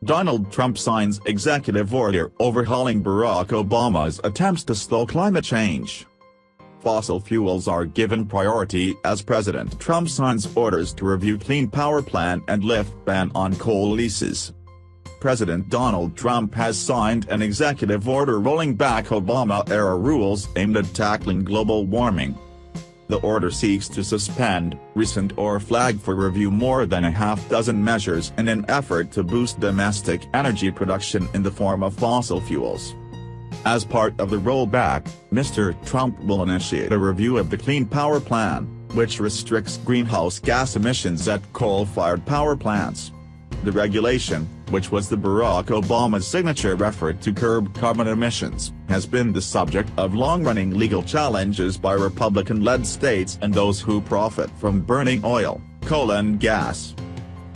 Donald Trump signs executive order overhauling Barack Obama's attempts to slow climate change. Fossil fuels are given priority as President Trump signs orders to review Clean Power Plan and lift ban on coal leases. President Donald Trump has signed an executive order rolling back Obama-era rules aimed at tackling global warming. The order seeks to suspend, rescind or flag for review more than a half-dozen measures in an effort to boost domestic energy production in the form of fossil fuels. As part of the rollback, Mr. Trump will initiate a review of the Clean Power Plan, which restricts greenhouse gas emissions at coal-fired power plants. The regulation, which was the Barack Obama's signature effort to curb carbon emissions, has been the subject of long-running legal challenges by Republican-led states and those who profit from burning oil, coal and gas.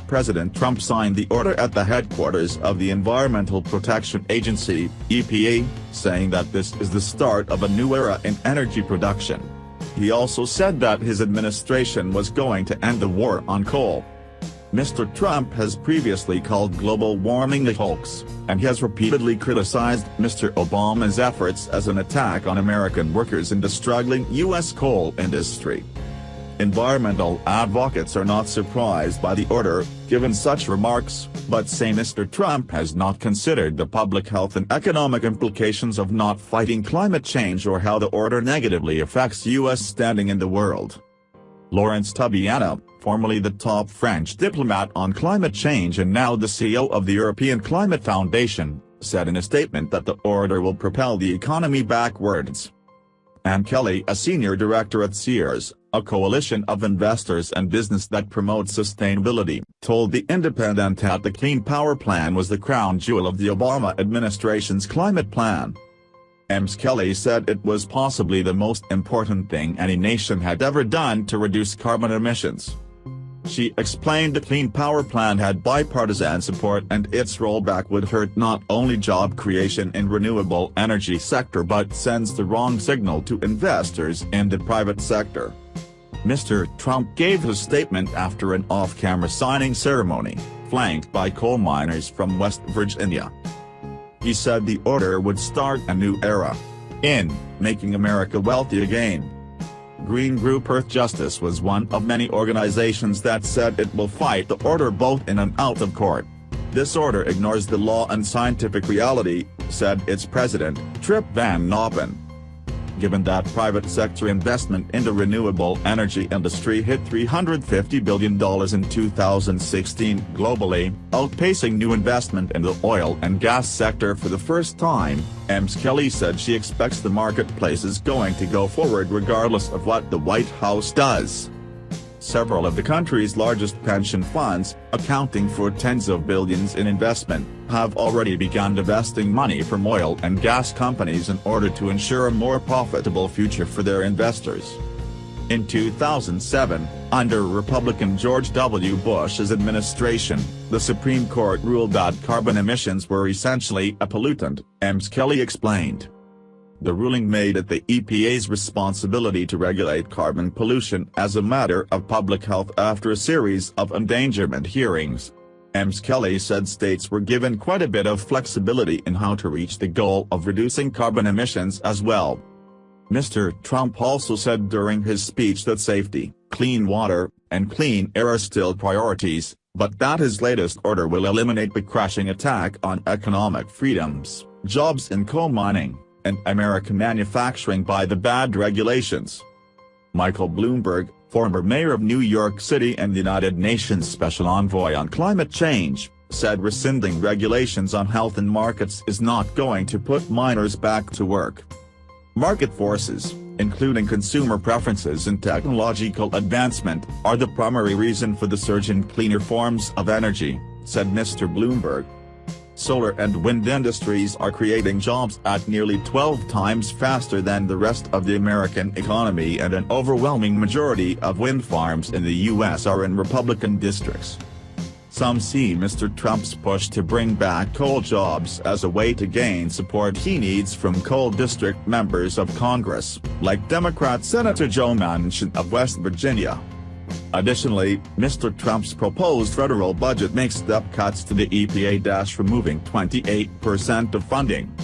President Trump signed the order at the headquarters of the Environmental Protection Agency, EPA, saying that this is the start of a new era in energy production. He also said that his administration was going to end the war on coal. Mr. Trump has previously called global warming a hoax, and he has repeatedly criticized Mr. Obama's efforts as an attack on American workers in the struggling U.S. coal industry. Environmental advocates are not surprised by the order, given such remarks, but say Mr. Trump has not considered the public health and economic implications of not fighting climate change or how the order negatively affects U.S. standing in the world. Laurence Tabiana, formerly the top French diplomat on climate change and now the CEO of the European Climate Foundation, said in a statement that the order will propel the economy backwards. Ann Kelly, a senior director at Sears, a coalition of investors and business that promotes sustainability, told The Independent that the Clean Power Plan was the crown jewel of the Obama administration's climate plan. Ms. Kelly said it was possibly the most important thing any nation had ever done to reduce carbon emissions. She explained the Clean Power Plan had bipartisan support and its rollback would hurt not only job creation in renewable energy sector but sends the wrong signal to investors in the private sector. Mr. Trump gave his statement after an off-camera signing ceremony, flanked by coal miners from West Virginia. He said the order would start a new era in making America wealthy again. Green Group Earth Justice was one of many organizations that said it will fight the order both in and out of court. This order ignores the law and scientific reality, said its president, Trip Van Noppen. Given that private sector investment in the renewable energy industry hit $350 billion in 2016 globally, outpacing new investment in the oil and gas sector for the first time, Ms. Kelly said she expects the marketplace is going to go forward regardless of what the White House does. Several of the country's largest pension funds, accounting for tens of billions in investment, have already begun divesting money from oil and gas companies in order to ensure a more profitable future for their investors. In 2007, under Republican George W. Bush's administration, the Supreme Court ruled that carbon emissions were essentially a pollutant, Ms. Kelly explained. The ruling made it the EPA's responsibility to regulate carbon pollution as a matter of public health after a series of endangerment hearings. Ms. Kelly said states were given quite a bit of flexibility in how to reach the goal of reducing carbon emissions as well. Mr. Trump also said during his speech that safety, clean water, and clean air are still priorities, but that his latest order will eliminate the crushing attack on economic freedoms, jobs in coal mining, and American manufacturing by the bad regulations. Michael Bloomberg, former mayor of New York City and the United Nations Special Envoy on Climate Change, said rescinding regulations on health and markets is not going to put miners back to work. Market forces, including consumer preferences and technological advancement, are the primary reason for the surge in cleaner forms of energy, said Mr. Bloomberg. Solar and wind industries are creating jobs at nearly 12 times faster than the rest of the American economy, and an overwhelming majority of wind farms in the U.S. are in Republican districts. Some see Mr. Trump's push to bring back coal jobs as a way to gain support he needs from coal district members of Congress, like Democrat Senator Joe Manchin of West Virginia. Additionally, Mr. Trump's proposed federal budget makes step cuts to the EPA, removing 28% of funding.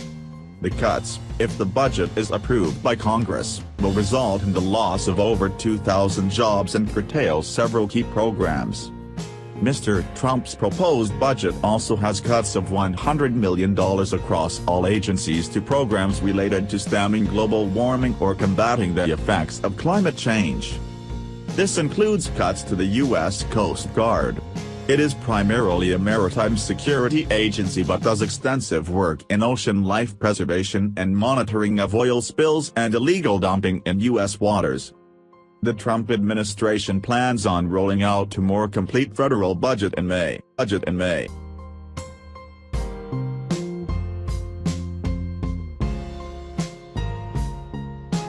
The cuts, if the budget is approved by Congress, will result in the loss of over 2,000 jobs and curtail several key programs. Mr. Trump's proposed budget also has cuts of $100 million across all agencies to programs related to stemming global warming or combating the effects of climate change. This includes cuts to the U.S. Coast Guard. It is primarily a maritime security agency but does extensive work in ocean life preservation and monitoring of oil spills and illegal dumping in U.S. waters. The Trump administration plans on rolling out a more complete federal budget in May.